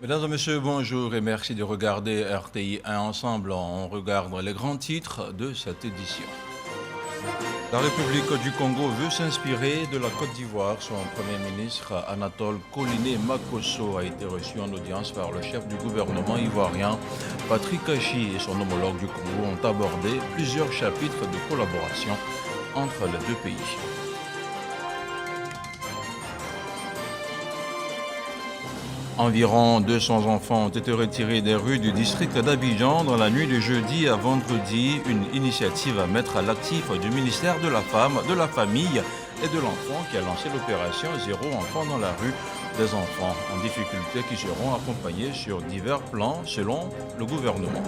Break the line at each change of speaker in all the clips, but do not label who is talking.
Mesdames et messieurs, bonjour et merci de regarder RTI 1 ensemble. On regarde les grands titres de cette édition. La République du Congo veut s'inspirer de la Côte d'Ivoire. Son Premier ministre Anatole Koliné Makosso a été reçu en audience par le chef du gouvernement ivoirien. Patrick Achi et son homologue du Congo ont abordé plusieurs chapitres de collaboration entre les deux pays. Environ 200 enfants ont été retirés des rues du district d'Abidjan dans la nuit de jeudi à vendredi. Une initiative à mettre à l'actif du ministère de la Femme, de la Famille et de l'Enfant qui a lancé l'opération Zéro enfant dans la rue. Des enfants en difficulté qui seront accompagnés sur divers plans selon le gouvernement.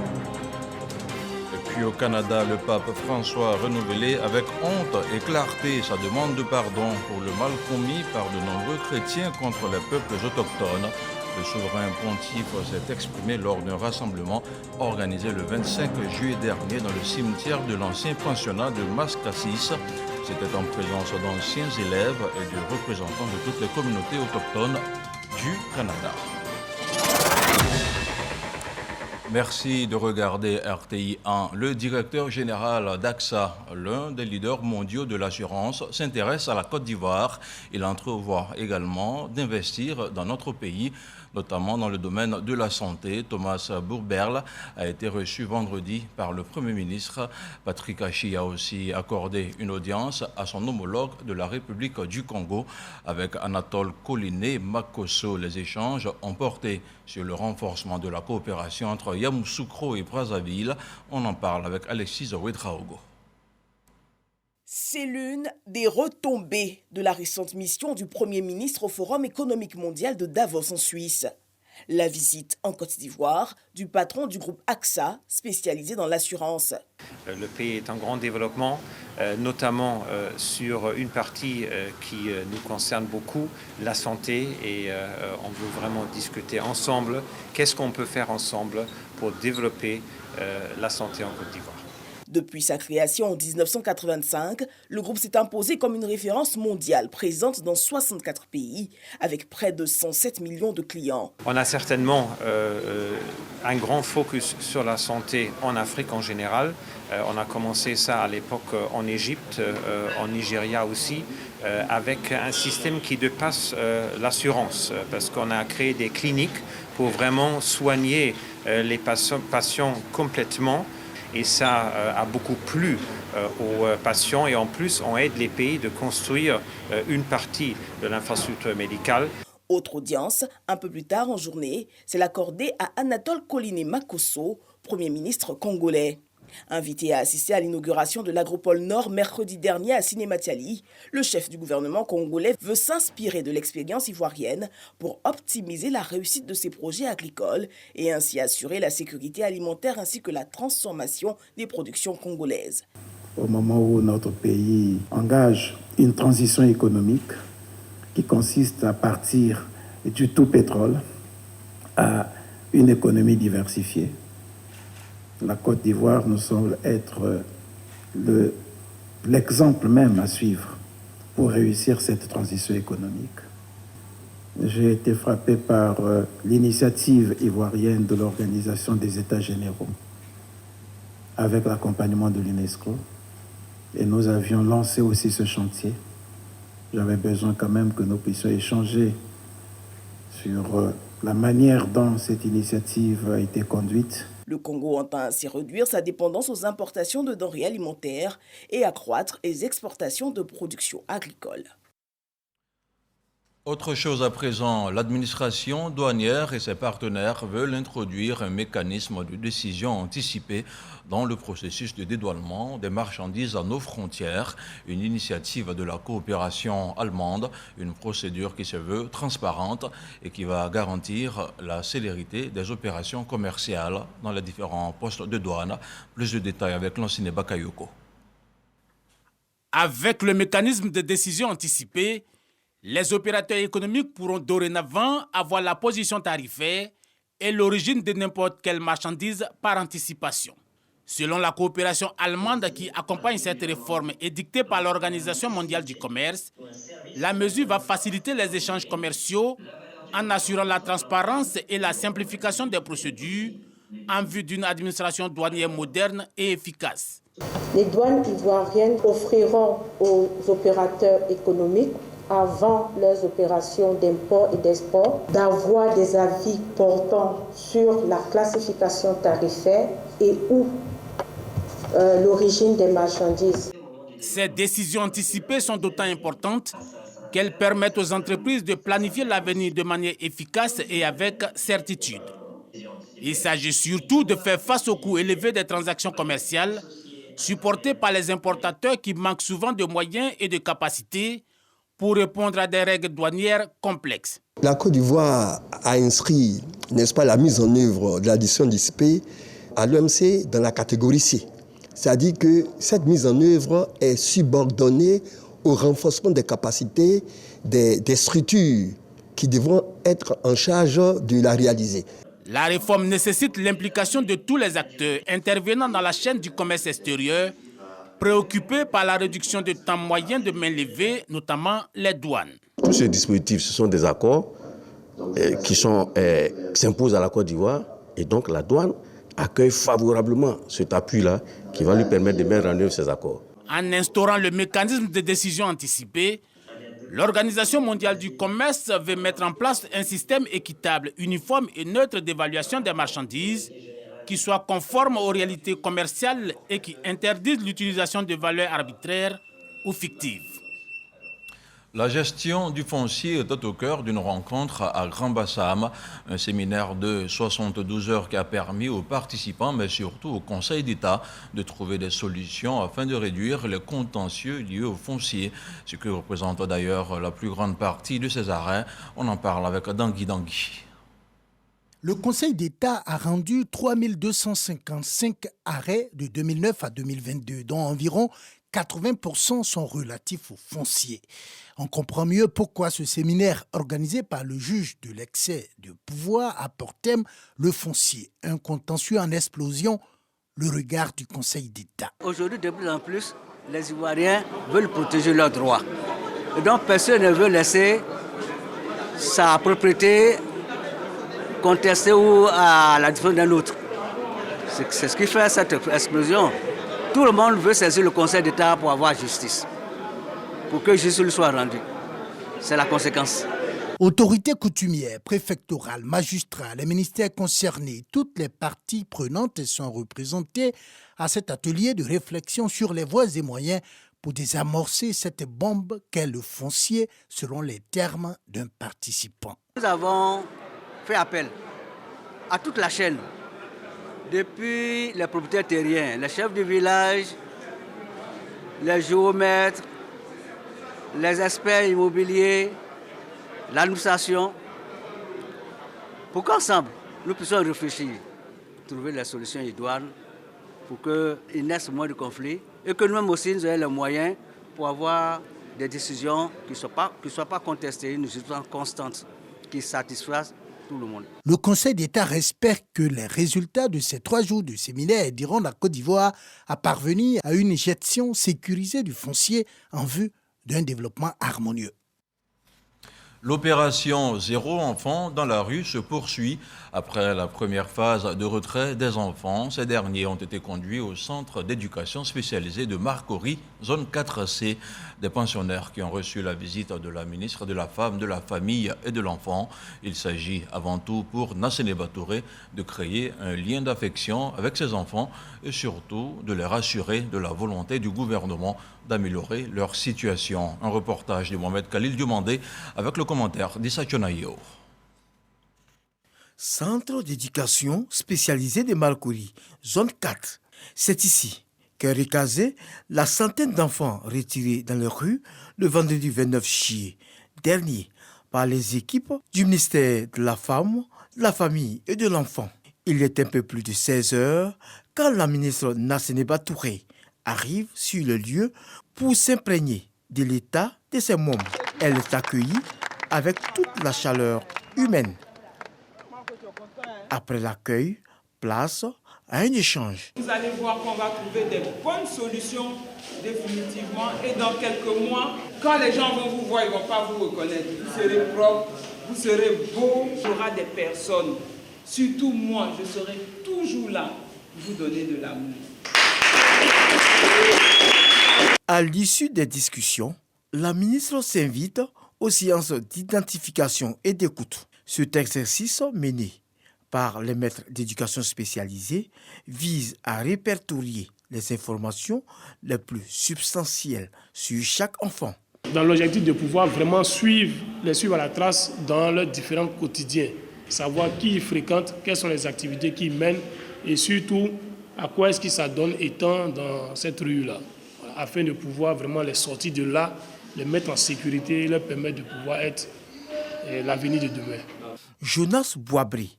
Et puis au Canada, le pape François a renouvelé avec honte et clarté sa demande de pardon pour le mal commis par de nombreux chrétiens contre les peuples autochtones. Le souverain pontife s'est exprimé lors d'un rassemblement organisé le 25 juillet dernier dans le cimetière de l'ancien pensionnat de Mascassis. C'était en présence d'anciens élèves et de représentants de toutes les communautés autochtones du Canada. Merci de regarder RTI 1. Le directeur général d'AXA, l'un des leaders mondiaux de l'assurance, s'intéresse à la Côte d'Ivoire. Il entrevoit également d'investir dans notre pays, notamment dans le domaine de la santé. Thomas Bourberle a été reçu vendredi par le Premier ministre. Patrick Achi a aussi accordé une audience à son homologue de la République du Congo avec Anatole Koliné Makosso. Les échanges ont porté sur le renforcement de la coopération entre Yamoussoukro et Brazzaville. On en parle avec Alexis Ouedraogo.
C'est l'une des retombées de la récente mission du Premier ministre au Forum économique mondial de Davos en Suisse. La visite en Côte d'Ivoire du patron du groupe AXA, spécialisé dans l'assurance.
Le pays est en grand développement, notamment sur une partie qui nous concerne beaucoup, la santé, et on veut vraiment discuter ensemble qu'est-ce qu'on peut faire ensemble pour développer la santé en Côte d'Ivoire.
Depuis sa création en 1985, le groupe s'est imposé comme une référence mondiale présente dans 64 pays avec près de 107 millions de clients.
On a certainement un grand focus sur la santé en Afrique en général. On a commencé ça à l'époque en Égypte, en Nigeria aussi, avec un système qui dépasse l'assurance parce qu'on a créé des cliniques pour vraiment soigner les patients complètement. Et ça a beaucoup plu aux patients et en plus, on aide les pays de construire une partie de l'infrastructure médicale.
Autre audience, un peu plus tard en journée, c'est accordée à Anatole Koliné Makosso, Premier ministre congolais. Invité à assister à l'inauguration de l'Agropole Nord mercredi dernier à Sinématiali, le chef du gouvernement congolais veut s'inspirer de l'expérience ivoirienne pour optimiser la réussite de ses projets agricoles et ainsi assurer la sécurité alimentaire ainsi que la transformation des productions congolaises.
Au moment où notre pays engage une transition économique qui consiste à partir du tout pétrole à une économie diversifiée, la Côte d'Ivoire nous semble être l'exemple même à suivre pour réussir cette transition économique. J'ai été frappé par l'initiative ivoirienne de l'Organisation des États généraux avec l'accompagnement de l'UNESCO. Et nous avions lancé aussi ce chantier. J'avais besoin quand même que nous puissions échanger sur la manière dont cette initiative a été conduite.
Le Congo entend ainsi réduire sa dépendance aux importations de denrées alimentaires et accroître les exportations de production agricole.
Autre chose à présent, l'administration douanière et ses partenaires veulent introduire un mécanisme de décision anticipée dans le processus de dédouanement des marchandises à nos frontières, une initiative de la coopération allemande, une procédure qui se veut transparente et qui va garantir la célérité des opérations commerciales dans les différents postes de douane. Plus de détails avec Lanciné Bakayoko.
Avec le mécanisme de décision anticipée, les opérateurs économiques pourront dorénavant avoir la position tarifaire et l'origine de n'importe quelle marchandise par anticipation. Selon la coopération allemande qui accompagne cette réforme édictée par l'Organisation mondiale du commerce, la mesure va faciliter les échanges commerciaux en assurant la transparence et la simplification des procédures en vue d'une administration douanière moderne et efficace.
Les douanes ivoiriennes offriront aux opérateurs économiques, avant leurs opérations d'import et d'export, d'avoir des avis portant sur la classification tarifaire et ou l'origine des marchandises.
Ces décisions anticipées sont d'autant importantes qu'elles permettent aux entreprises de planifier l'avenir de manière efficace et avec certitude. Il s'agit surtout de faire face aux coûts élevés des transactions commerciales supportés par les importateurs qui manquent souvent de moyens et de capacités pour répondre à des règles douanières complexes.
La Côte d'Ivoire a inscrit, n'est-ce pas, la mise en œuvre de la décision anticipée à l'OMC dans la catégorie C. C'est-à-dire que cette mise en œuvre est subordonnée au renforcement des capacités des structures qui devront être en charge de la réaliser.
La réforme nécessite l'implication de tous les acteurs intervenant dans la chaîne du commerce extérieur, préoccupés par la réduction du temps moyen de main levée, notamment les douanes.
Tous ces dispositifs, ce sont des accords qui s'imposent à la Côte d'Ivoire et donc la douane accueille favorablement cet appui-là qui va lui permettre de mettre en œuvre ces accords.
En instaurant le mécanisme de décision anticipée, l'Organisation mondiale du commerce veut mettre en place un système équitable, uniforme et neutre d'évaluation des marchandises qui soit conforme aux réalités commerciales et qui interdise l'utilisation de valeurs arbitraires ou fictives.
La gestion du foncier était au cœur d'une rencontre à Grand Bassam, un séminaire de 72 heures qui a permis aux participants, mais surtout au Conseil d'État, de trouver des solutions afin de réduire les contentieux liés au foncier, ce qui représente d'ailleurs la plus grande partie de ces arrêts. On en parle avec Dangui.
Le Conseil d'État a rendu 3255 arrêts de 2009 à 2022, dont environ 80% sont relatifs aux fonciers. On comprend mieux pourquoi ce séminaire organisé par le juge de l'excès de pouvoir a pour thème le foncier, un contentieux en explosion, le regard du Conseil d'État.
Aujourd'hui, de plus en plus, les Ivoiriens veulent protéger leurs droits. Et donc, personne ne veut laisser sa propriété contestée ou à la défense d'un autre. C'est ce qui fait cette explosion. Tout le monde veut saisir le Conseil d'État pour avoir justice, pour que justice lui soit rendue. C'est la conséquence.
Autorités coutumières, préfectorales, magistrats, les ministères concernés, toutes les parties prenantes sont représentées à cet atelier de réflexion sur les voies et moyens pour désamorcer cette bombe qu'est le foncier selon les termes d'un participant.
Nous avons fait appel à toute la chaîne, depuis les propriétaires terriens, les chefs du village, les géomètres, les experts immobiliers, l'administration, pour qu'ensemble, nous puissions réfléchir, trouver les solutions idoines pour qu'il naisse moins de conflits et que nous-mêmes aussi nous ayons les moyens pour avoir des décisions qui ne soient pas contestées, une justice constante qui satisfasse tout le monde.
Le Conseil d'État espère que les résultats de ces 3 jours de séminaire aideront la Côte d'Ivoire à parvenir à une gestion sécurisée du foncier en vue d'un développement harmonieux.
L'opération Zéro enfant dans la rue se poursuit. Après la première phase de retrait des enfants, ces derniers ont été conduits au centre d'éducation spécialisé de Marcory, zone 4C. Des pensionnaires qui ont reçu la visite de la ministre de la Femme, de la Famille et de l'Enfant. Il s'agit avant tout pour Nassene Batouré de créer un lien d'affection avec ses enfants et surtout de les rassurer de la volonté du gouvernement d'améliorer leur situation. Un reportage de Mohamed Khalil Diomandé avec le commentaire d'Issa Chonayo.
Centre d'éducation spécialisé de Marcory, zone 4. C'est ici qu'est recasé la centaine d'enfants retirés dans les rues le vendredi 29 juillet dernier par les équipes du ministère de la Femme, de la Famille et de l'Enfant. Il est un peu plus de 16 heures quand la ministre Nassene Batouré arrive sur le lieu pour s'imprégner de l'état de ses membres. Elle est accueillie avec toute la chaleur humaine. Après l'accueil, place à un échange.
Vous allez voir qu'on va trouver des bonnes solutions définitivement et dans quelques mois, Quand les gens vont vous voir, ils ne vont pas vous reconnaître. Vous serez propre, vous serez beau, il y aura des personnes. Surtout moi, je serai toujours là pour vous donner de l'amour.
À l'issue des discussions, la ministre s'invite aux séances d'identification et d'écoute. Cet exercice mené par les maîtres d'éducation spécialisés vise à répertorier les informations les plus substantielles sur chaque enfant.
Dans l'objectif de pouvoir vraiment les suivre à la trace dans leurs différents quotidiens, savoir qui ils fréquentent, quelles sont les activités qu'ils mènent et surtout à quoi est-ce qu'ils s'adonnent étant dans cette rue-là, afin de pouvoir vraiment les sortir de là, les mettre en sécurité et leur permettre de pouvoir être l'avenir de demain.
Jonas Boabré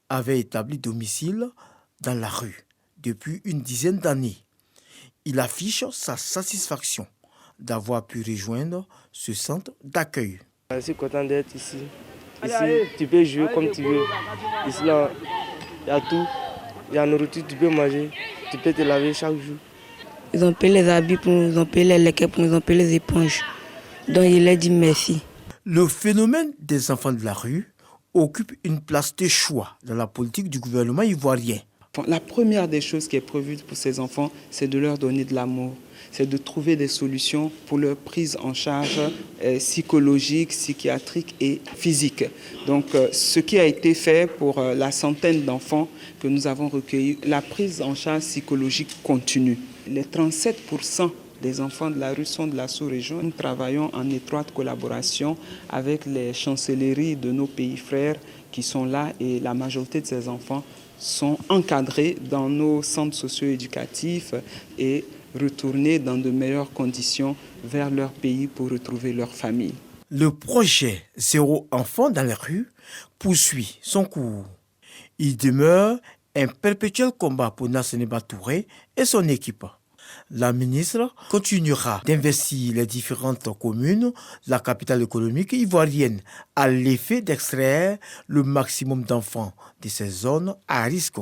avait établi domicile dans la rue depuis une dizaine d'années. Il affiche sa satisfaction d'avoir pu rejoindre ce centre d'accueil.
Je suis content d'être ici. Ici, tu peux jouer comme tu veux. Ici, là, il y a tout. Il y a la nourriture, tu peux manger. Tu peux te laver chaque jour.
Ils ont payé les habits pour nous, ils ont payé les laquais pour nous, ils ont payé les éponges. Donc, il leur dit merci.
Le phénomène des enfants de la rue occupe une place de choix dans la politique du gouvernement ivoirien.
La première des choses qui est prévue pour ces enfants, c'est de leur donner de l'amour. C'est de trouver des solutions pour leur prise en charge psychologique, psychiatrique et physique. Donc, ce qui a été fait pour la centaine d'enfants que nous avons recueillis, la prise en charge psychologique continue. Les 37% des enfants de la rue sont de la sous-région. Nous travaillons en étroite collaboration avec les chancelleries de nos pays frères qui sont là et la majorité de ces enfants sont encadrés dans nos centres socio-éducatifs et retournés dans de meilleures conditions vers leur pays pour retrouver leur famille.
Le projet Zéro enfant dans les rues poursuit son cours. Il demeure un perpétuel combat pour Nasseneba Touré et son équipe. La ministre continuera d'investir les différentes communes de la capitale économique ivoirienne à l'effet d'extraire le maximum d'enfants de ces zones à risque.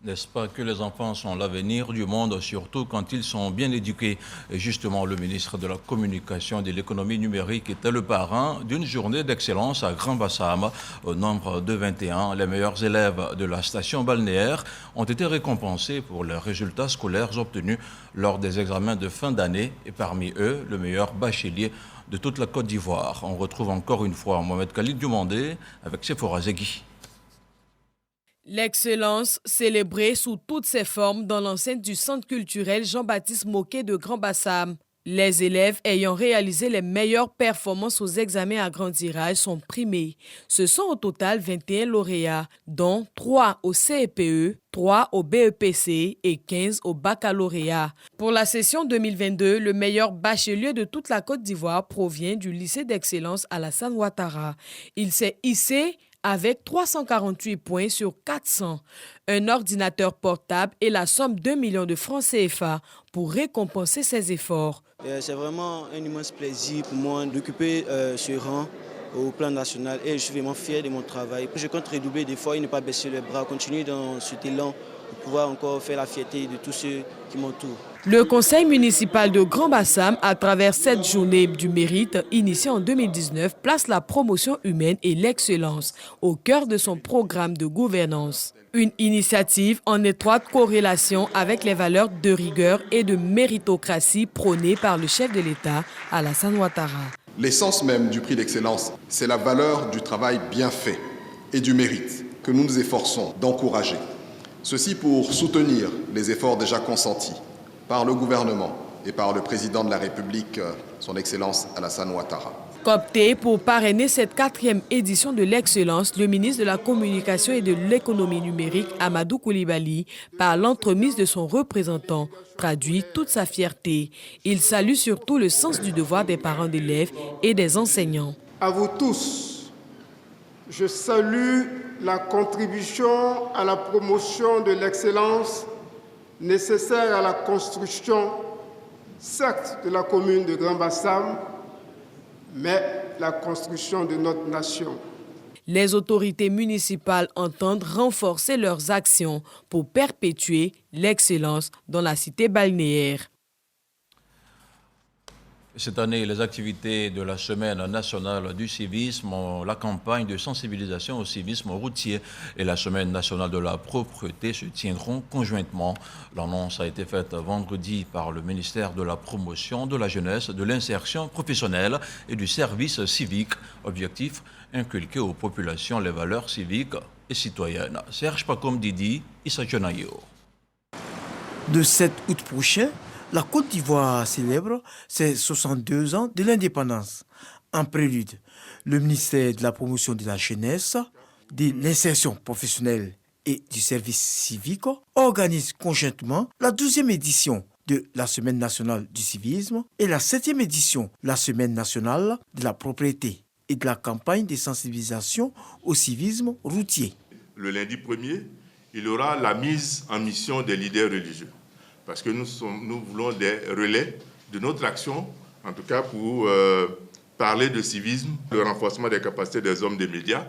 N'est-ce pas que les enfants sont l'avenir du monde, surtout quand ils sont bien éduqués? Et justement, le ministre de la Communication et de l'économie numérique était le parrain d'une journée d'excellence à Grand-Bassam. Au nombre de 21, les meilleurs élèves de la station balnéaire ont été récompensés pour leurs résultats scolaires obtenus lors des examens de fin d'année et parmi eux, le meilleur bachelier de toute la Côte d'Ivoire. On retrouve encore une fois Mohamed Khalid Dumandé avec Sephora Zegui.
L'excellence célébrée sous toutes ses formes dans l'enceinte du centre culturel Jean-Baptiste Moquet de Grand-Bassam. Les élèves ayant réalisé les meilleures performances aux examens à grand tirage sont primés. Ce sont au total 21 lauréats, dont 3 au CEPE, 3 au BEPC et 15 au baccalauréat. Pour la session 2022, le meilleur bachelier de toute la Côte d'Ivoire provient du lycée d'excellence Alassane Ouattara. Il s'est hissé avec 348 points sur 400, un ordinateur portable et la somme d'1 million de francs CFA pour récompenser ses efforts.
C'est vraiment un immense plaisir pour moi d'occuper ce rang au plan national et je suis vraiment fier de mon travail. Je compte redoubler d'efforts et ne pas baisser les bras, continuer dans cet élan pour pouvoir encore faire la fierté de tous ceux qui m'entourent.
Le conseil municipal de Grand-Bassam, à travers cette journée du mérite initiée en 2019, place la promotion humaine et l'excellence au cœur de son programme de gouvernance. Une initiative en étroite corrélation avec les valeurs de rigueur et de méritocratie prônées par le chef de l'État, Alassane Ouattara.
L'essence même du prix d'excellence, c'est la valeur du travail bien fait et du mérite que nous nous efforçons d'encourager. Ceci pour soutenir les efforts déjà consentis par le gouvernement et par le président de la République, son Excellence Alassane Ouattara.
Coopté pour parrainer cette 4e édition de l'excellence, le ministre de la Communication et de l'économie numérique, Amadou Koulibaly, par l'entremise de son représentant, traduit toute sa fierté. Il salue surtout le sens du devoir des parents d'élèves et des enseignants.
À vous tous, je salue la contribution à la promotion de l'excellence nécessaire à la construction, certes de la commune de Grand-Bassam, mais la construction de notre nation.
Les autorités municipales entendent renforcer leurs actions pour perpétuer l'excellence dans la cité balnéaire.
Cette année, les activités de la Semaine nationale du civisme, la campagne de sensibilisation au civisme routier et la Semaine nationale de la propreté se tiendront conjointement. L'annonce a été faite vendredi par le ministère de la Promotion, de la Jeunesse, de l'Insertion professionnelle et du Service civique. Objectif, inculquer aux populations les valeurs civiques et citoyennes. Serge Pacom Didi, Issa Jonayo.
Le 7 août prochain, la Côte d'Ivoire célèbre ses 62 ans de l'indépendance. En prélude, le ministère de la Promotion de la Jeunesse, de l'Insertion professionnelle et du Service civique organise conjointement la 12e édition de la Semaine nationale du civisme et la 7e édition de la Semaine nationale de la propriété et de la campagne de sensibilisation au civisme routier.
Le lundi 1er, il y aura la mise en mission des leaders religieux. Parce que nous voulons des relais de notre action, en tout cas pour parler de civisme, le renforcement des capacités des hommes des médias.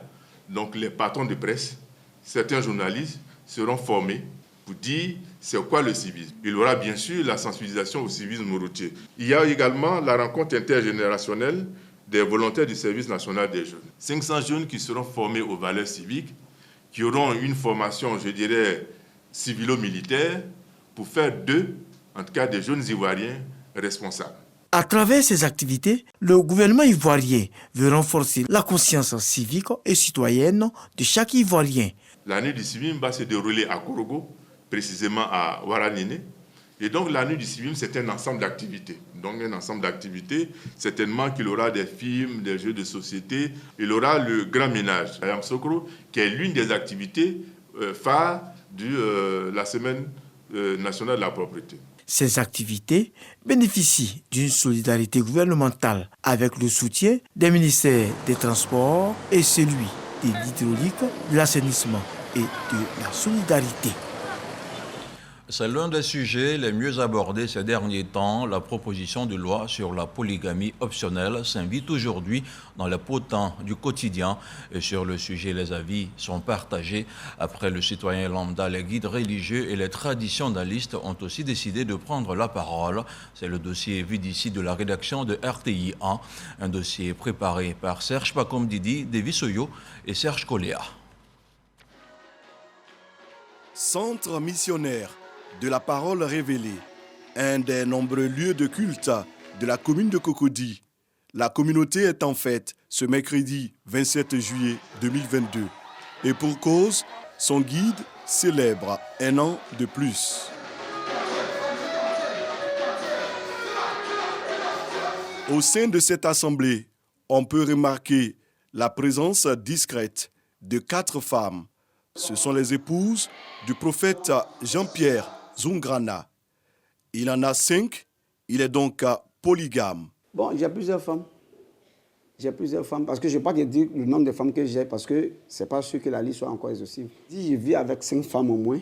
Donc les patrons de presse, certains journalistes seront formés pour dire c'est quoi le civisme. Il y aura bien sûr la sensibilisation au civisme routier. Il y a également la rencontre intergénérationnelle des volontaires du service national des jeunes. 500 jeunes qui seront formés aux valeurs civiques, qui auront une formation, je dirais, civilo-militaire, pour faire d'eux, en tout cas des jeunes Ivoiriens, responsables.
À travers ces activités, le gouvernement ivoirien veut renforcer la conscience civique et citoyenne de chaque Ivoirien.
L'année du civisme va se dérouler à Korogo, précisément à Ouaranene. Et donc l'année du civisme, c'est un ensemble d'activités. Donc un ensemble d'activités, certainement qu'il y aura des films, des jeux de société. Il y aura le grand ménage à Yamoussoukro, qui est l'une des activités phares de la semaine nationale de la propreté.
Ces activités bénéficient d'une solidarité gouvernementale avec le soutien des ministères des Transports et celui de l'hydraulique, de l'assainissement et de la solidarité.
C'est l'un des sujets les mieux abordés ces derniers temps. La proposition de loi sur la polygamie optionnelle s'invite aujourd'hui dans les potins du quotidien. Et sur le sujet, les avis sont partagés. Après le citoyen lambda, les guides religieux et les traditionnalistes ont aussi décidé de prendre la parole. C'est le dossier vu d'ici de la rédaction de RTI 1, un dossier préparé par Serge Pacom Didi, Devi Soyo et Serge Coléa.
Centre missionnaire de la parole révélée, un des nombreux lieux de culte de la commune de Cocody. La communauté est en fête ce mercredi 27 juillet 2022. Et pour cause, son guide célèbre un an de plus. Au sein de cette assemblée, on peut remarquer la présence discrète de 4 femmes. Ce sont les épouses du prophète Jean-Pierre Zungrana. Il en a 5, il est donc polygame.
Bon, j'ai plusieurs femmes. Parce que je ne vais pas te dire le nombre de femmes que j'ai parce que ce n'est pas sûr que la liste soit encore exhaustive. Je vis avec 5 femmes au moins.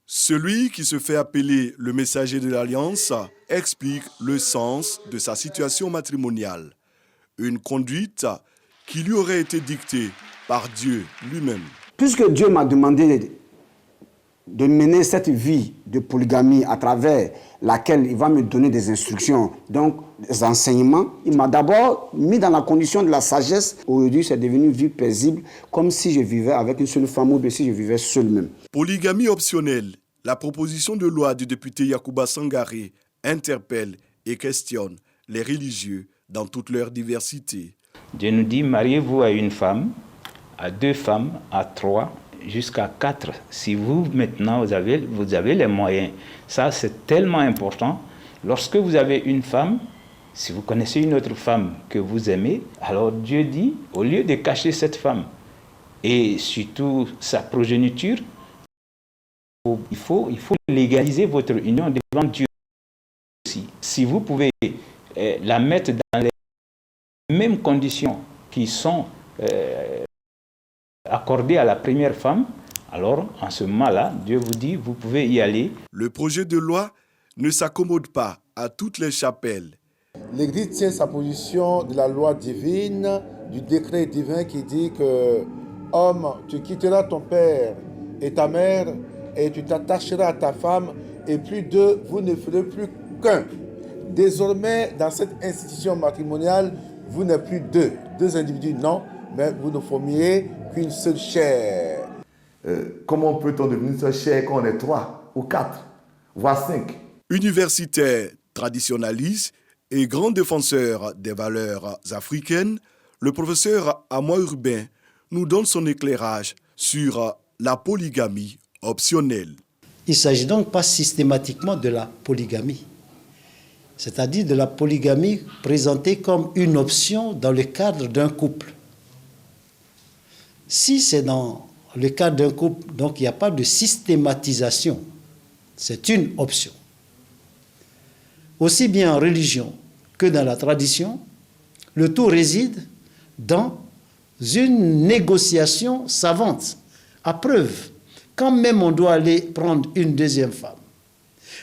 Celui qui se fait appeler le messager de l'Alliance explique le sens de sa situation matrimoniale. Une conduite qui lui aurait été dictée par Dieu lui-même.
Puisque Dieu m'a demandé de mener cette vie de polygamie à travers laquelle il va me donner des instructions, donc des enseignements. Il m'a d'abord mis dans la condition de la sagesse. Aujourd'hui, c'est devenu une vie paisible, comme si je vivais avec une seule femme ou bien si je vivais seul même.
Polygamie optionnelle. La proposition de loi du député Yacouba Sangaré interpelle et questionne les religieux dans toute leur diversité.
Dieu nous dit, mariez-vous à une femme, à 2 femmes, à 3, jusqu'à 4. Si vous, maintenant, vous avez les moyens. Ça, c'est tellement important. Lorsque vous avez une femme, si vous connaissez une autre femme que vous aimez, alors Dieu dit, au lieu de cacher cette femme et surtout sa progéniture, il faut légaliser votre union devant Dieu aussi. Si vous pouvez la mettre dans les mêmes conditions qui sont accordé à la première femme, alors en ce moment-là, Dieu vous dit, vous pouvez y aller.
Le projet de loi ne s'accommode pas à toutes les chapelles.
L'Église tient sa position de la loi divine, du décret divin qui dit que « Homme, tu quitteras ton père et ta mère et tu t'attacheras à ta femme et plus d'eux, vous ne ferez plus qu'un ». Désormais, dans cette institution matrimoniale, vous n'êtes plus deux individus, non, mais vous ne formiez qu'une seule chair.
Comment peut-on devenir une seule chair quand on est 3 ou 4, voire 5?
Universitaire, traditionnaliste et grand défenseur des valeurs africaines, le professeur Amoy Urbain nous donne son éclairage sur la polygamie optionnelle.
Il ne s'agit donc pas systématiquement de la polygamie, c'est-à-dire de la polygamie présentée comme une option dans le cadre d'un couple. Si c'est dans le cadre d'un couple, donc il n'y a pas de systématisation, c'est une option. Aussi bien en religion que dans la tradition, le tout réside dans une négociation savante. À preuve, quand même on doit aller prendre une deuxième femme,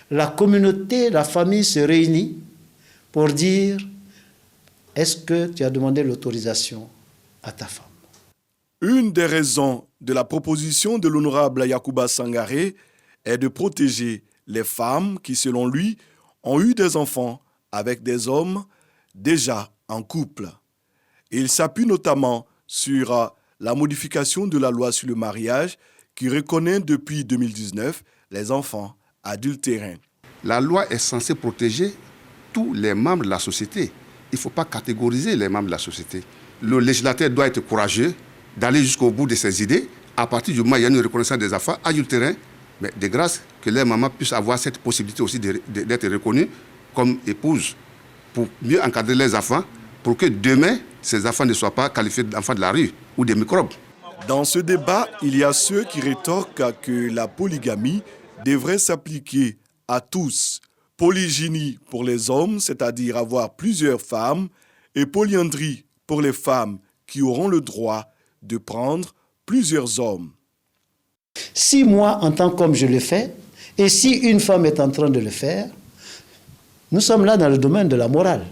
la communauté, la famille se réunit pour dire « Est-ce que tu as demandé l'autorisation à ta femme ?»
Une des raisons de la proposition de l'honorable Yacouba Sangaré est de protéger les femmes qui, selon lui, ont eu des enfants avec des hommes déjà en couple. Il s'appuie notamment sur la modification de la loi sur le mariage qui reconnaît depuis 2019 les enfants adultérins.
La loi est censée protéger tous les membres de la société. Il ne faut pas catégoriser les membres de la société. Le législateur doit être courageux d'aller jusqu'au bout de ses idées. À partir du moment où il y a une reconnaissance des enfants adultérins, mais de grâce que les mamans puissent avoir cette possibilité aussi d'être reconnues comme épouses pour mieux encadrer les enfants, pour que demain, ces enfants ne soient pas qualifiés d'enfants de la rue ou des microbes.
Dans ce débat, il y a ceux qui rétorquent que la polygamie devrait s'appliquer à tous. Polygynie pour les hommes, c'est-à-dire avoir plusieurs femmes, et polyandrie pour les femmes qui auront le droit de prendre plusieurs hommes.
Si moi, en tant qu'homme, je le fais, et si une femme est en train de le faire, nous sommes là dans le domaine de la morale.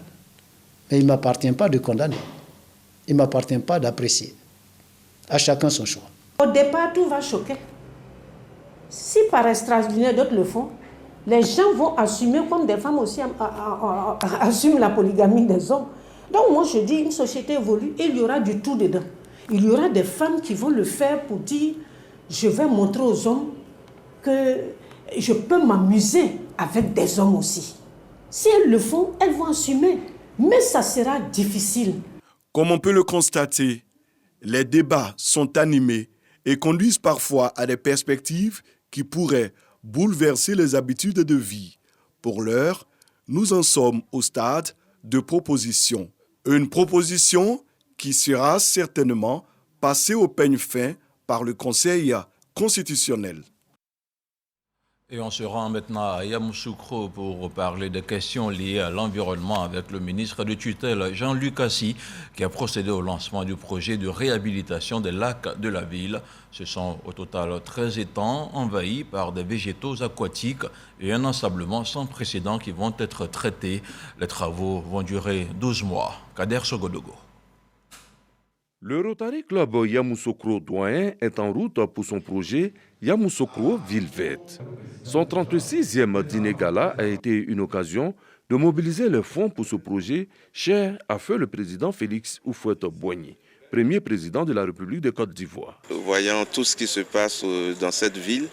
Mais il ne m'appartient pas de condamner. Il ne m'appartient pas d'apprécier. À chacun son choix.
Au départ, tout va choquer. Si par extraordinaire d'autres le font, les gens vont assumer comme des femmes aussi assument la polygamie des hommes. Donc moi je dis, une société évolue et il y aura du tout dedans. Il y aura des femmes qui vont le faire pour dire, je vais montrer aux hommes que je peux m'amuser avec des hommes aussi. Si elles le font, elles vont assumer. Mais ça sera difficile.
Comme on peut le constater, les débats sont animés et conduisent parfois à des perspectives qui pourraient bouleverser les habitudes de vie. Pour l'heure, nous en sommes au stade de proposition. Une proposition qui sera certainement passée au peigne fin par le Conseil constitutionnel.
Et on se rend maintenant à Yamoussoukro pour parler des questions liées à l'environnement avec le ministre de tutelle Jean-Luc Assis qui a procédé au lancement du projet de réhabilitation des lacs de la ville. Ce sont au total 13 étangs envahis par des végétaux aquatiques et un ensablement sans précédent qui vont être traités. Les travaux vont durer 12 mois. Kader Sogodogo.
Le Rotary Club Yamoussoukro Doyen est en route pour son projet Yamoussoukro Ville Verte. Son 36e dîner gala a été une occasion de mobiliser les fonds pour ce projet cher à feu le président Félix Houphouët-Boigny, premier président de la République de Côte d'Ivoire.
Voyant tout ce qui se passe dans cette ville,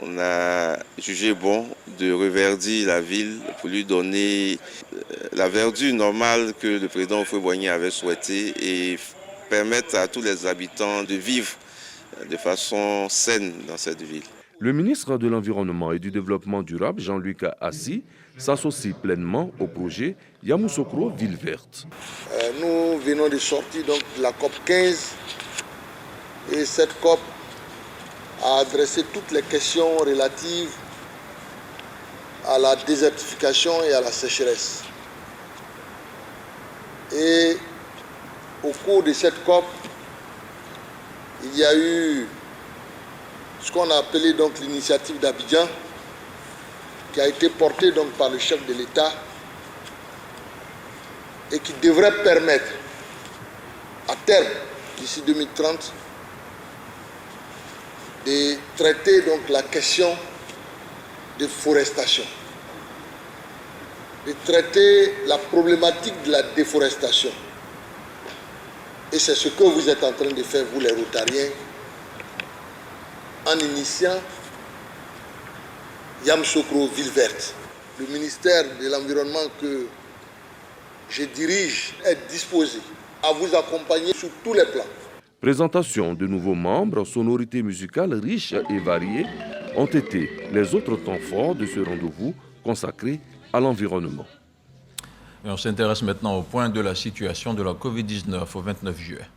on a jugé bon de reverdir la ville pour lui donner la verdure normale que le président Houphouët-Boigny avait souhaité et permettre à tous les habitants de vivre de façon saine dans cette ville.
Le ministre de l'Environnement et du Développement durable, Jean-Luc Assis, s'associe pleinement au projet Yamoussoukro Ville Verte.
Nous venons de sortir donc de la COP 15 et cette COP a adressé toutes les questions relatives à la désertification et à la sécheresse. Et au cours de cette COP, il y a eu ce qu'on a appelé donc l'initiative d'Abidjan, qui a été portée donc par le chef de l'État et qui devrait permettre à terme, d'ici 2030, de traiter donc la question de forestation. de traiter la problématique de la déforestation. Et c'est ce que vous êtes en train de faire, vous les Rotariens, en initiant Yamoussoukro Ville Verte. Le ministère de l'Environnement que je dirige est disposé à vous accompagner sur tous les plans.
Présentation de nouveaux membres, sonorités musicales riches et variées ont été les autres temps forts de ce rendez-vous consacré à l'environnement.
Et on s'intéresse maintenant au point de la situation de la Covid-19 au 29 juillet.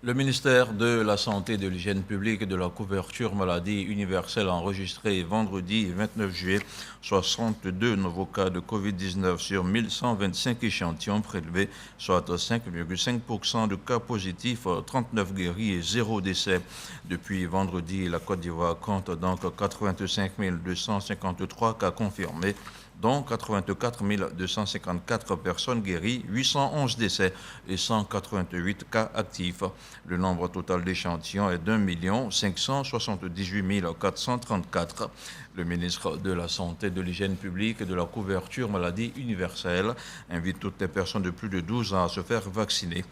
Le ministère de la Santé, de l'Hygiène publique et de la couverture maladie universelle a enregistré vendredi 29 juillet 62 nouveaux cas de Covid-19 sur 1125 échantillons prélevés, soit 5,5% de cas positifs, 39 guéris et 0 décès. Depuis vendredi, la Côte d'Ivoire compte donc 85 253 cas confirmés, dont 84 254 personnes guéries, 811 décès et 188 cas actifs. Le nombre total d'échantillons est d'1 578 434. Le ministre de la Santé, de l'Hygiène publique et de la couverture maladie universelle invite toutes les personnes de plus de 12 ans à se faire vacciner.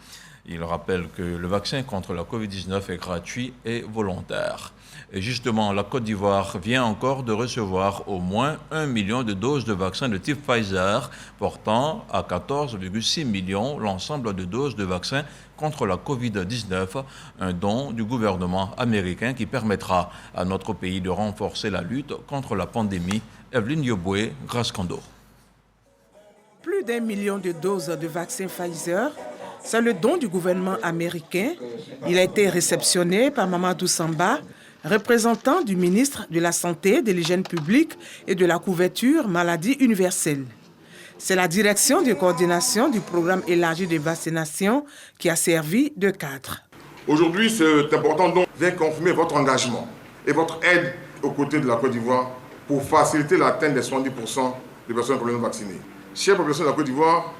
Il rappelle que le vaccin contre la Covid-19 est gratuit et volontaire. Et justement, la Côte d'Ivoire vient encore de recevoir au moins 1 million de doses de vaccins de type Pfizer, portant à 14,6 millions l'ensemble de doses de vaccins contre la Covid-19, un don du gouvernement américain qui permettra à notre pays de renforcer la lutte contre la pandémie. Evelyne Yoboué, Grace Kando.
Plus d'1 million de doses de vaccins Pfizer, c'est le don du gouvernement américain. Il a été réceptionné par Mamadou Samba, représentant du ministre de la Santé, de l'Hygiène publique et de la couverture maladie universelle. C'est la direction de coordination du programme élargi de vaccination qui a servi de cadre.
Aujourd'hui, c'est important donc de confirmer votre engagement et votre aide aux côtés de la Côte d'Ivoire pour faciliter l'atteinte des 70% des personnes probablement vaccinées. Chère population de la Côte d'Ivoire,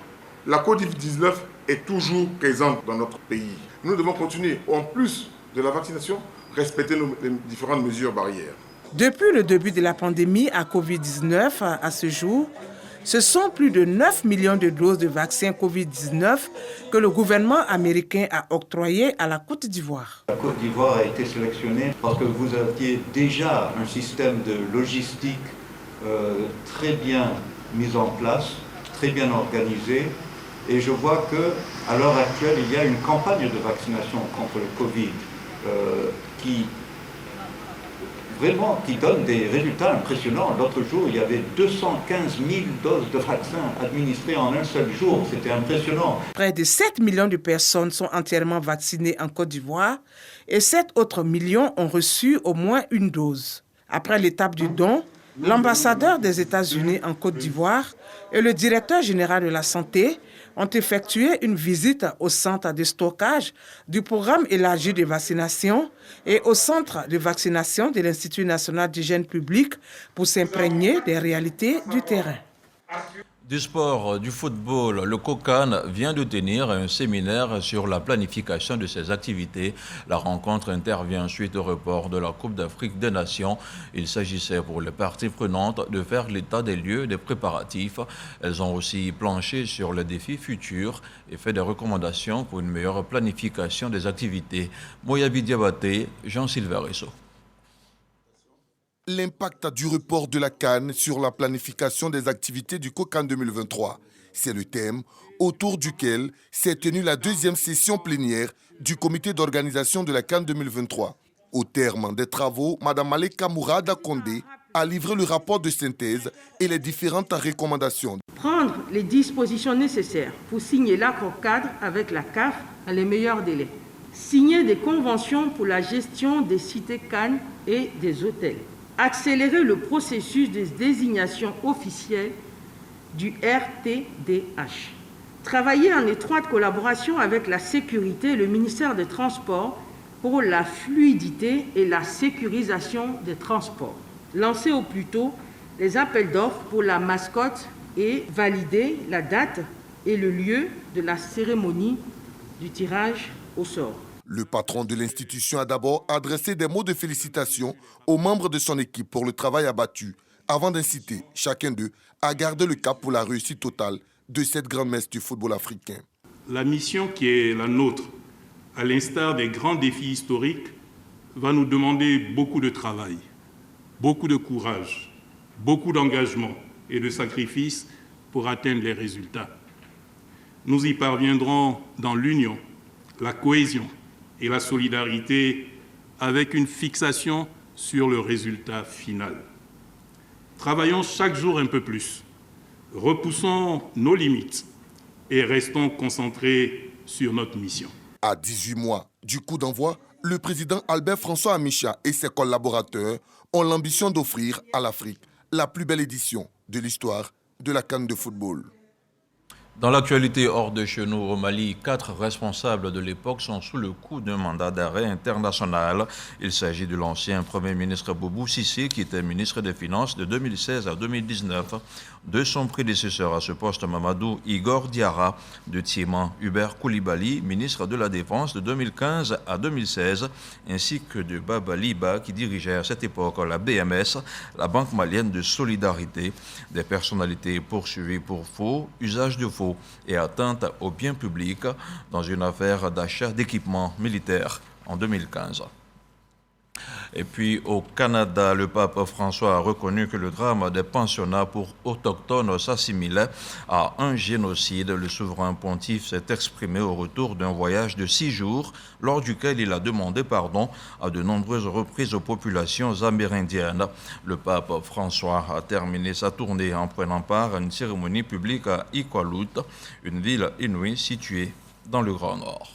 la Covid-19 est toujours présente dans notre pays. Nous devons continuer, en plus de la vaccination, respecter les différentes mesures barrières.
Depuis le début de la pandémie à Covid-19 à ce jour, ce sont plus de 9 millions de doses de vaccins Covid-19 que le gouvernement américain a octroyées à la Côte d'Ivoire.
La Côte d'Ivoire a été sélectionnée parce que vous aviez déjà un système de logistique très bien mis en place, très bien organisé. Et je vois qu'à l'heure actuelle, il y a une campagne de vaccination contre le Covid qui donne des résultats impressionnants. L'autre jour, il y avait 215 000 doses de vaccins administrées en un seul jour. C'était impressionnant.
Près de 7 millions de personnes sont entièrement vaccinées en Côte d'Ivoire et 7 autres millions ont reçu au moins une dose. Après l'étape du don, l'ambassadeur des États-Unis en Côte d'Ivoire et le directeur général de la santé ont effectué une visite au centre de stockage du programme élargi de vaccination et au centre de vaccination de l'Institut national d'hygiène publique pour s'imprégner des réalités du terrain.
Du sport, du football, le COCAN vient de tenir un séminaire sur la planification de ses activités. La rencontre intervient suite au report de la Coupe d'Afrique des Nations. Il s'agissait pour les parties prenantes de faire l'état des lieux des préparatifs. Elles ont aussi planché sur les défis futurs et fait des recommandations pour une meilleure planification des activités. Moyabi Diabaté, Jean-Sylvain Resso.
L'impact du report de la CAN sur la planification des activités du COCAN 2023. C'est le thème autour duquel s'est tenue la deuxième session plénière du comité d'organisation de la CAN 2023. Au terme des travaux, Mme Maleka Mourada Kondé a livré le rapport de synthèse et les différentes recommandations.
Prendre les dispositions nécessaires pour signer l'accord cadre avec la CAF dans les meilleurs délais. Signer des conventions pour la gestion des cités CAN et des hôtels. Accélérer le processus de désignation officielle du RTDH. Travailler en étroite collaboration avec la sécurité et le ministère des Transports pour la fluidité et la sécurisation des transports. Lancer au plus tôt les appels d'offres pour la mascotte et valider la date et le lieu de la cérémonie du tirage au sort.
Le patron de l'institution a d'abord adressé des mots de félicitations aux membres de son équipe pour le travail abattu, avant d'inciter chacun d'eux à garder le cap pour la réussite totale de cette grande messe du football africain.
La mission qui est la nôtre, à l'instar des grands défis historiques, va nous demander beaucoup de travail, beaucoup de courage, beaucoup d'engagement et de sacrifice pour atteindre les résultats. Nous y parviendrons dans l'union, la cohésion et la solidarité avec une fixation sur le résultat final. Travaillons chaque jour un peu plus, repoussons nos limites et restons concentrés sur notre mission.
À 18 mois du coup d'envoi, le président Albert François Amicha et ses collaborateurs ont l'ambition d'offrir à l'Afrique la plus belle édition de l'histoire de la CAN de football.
Dans l'actualité hors de chez nous au Mali, 4 responsables de l'époque sont sous le coup d'un mandat d'arrêt international. Il s'agit de l'ancien Premier ministre Boubou Cissé, qui était ministre des Finances de 2016 à 2019, de son prédécesseur à ce poste Mamadou Igor Diarra, de Thiéman Hubert Koulibaly, ministre de la Défense de 2015 à 2016, ainsi que de Baba Liba, qui dirigeait à cette époque la BMS, la Banque malienne de solidarité. Des personnalités poursuivies pour faux, usage de faux et atteinte aux biens publics dans une affaire d'achat d'équipements militaires en 2015. Et puis au Canada, le pape François a reconnu que le drame des pensionnats pour autochtones s'assimilait à un génocide. Le souverain pontife s'est exprimé au retour d'un voyage de 6 jours, lors duquel il a demandé pardon à de nombreuses reprises aux populations amérindiennes. Le pape François a terminé sa tournée en prenant part à une cérémonie publique à Iqaluit, une ville inouïe située dans le Grand Nord.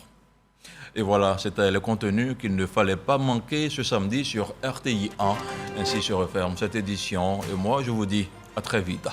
Et voilà, c'était le contenu qu'il ne fallait pas manquer ce samedi sur RTI 1. Ainsi se referme cette édition. Et moi, je vous dis à très vite.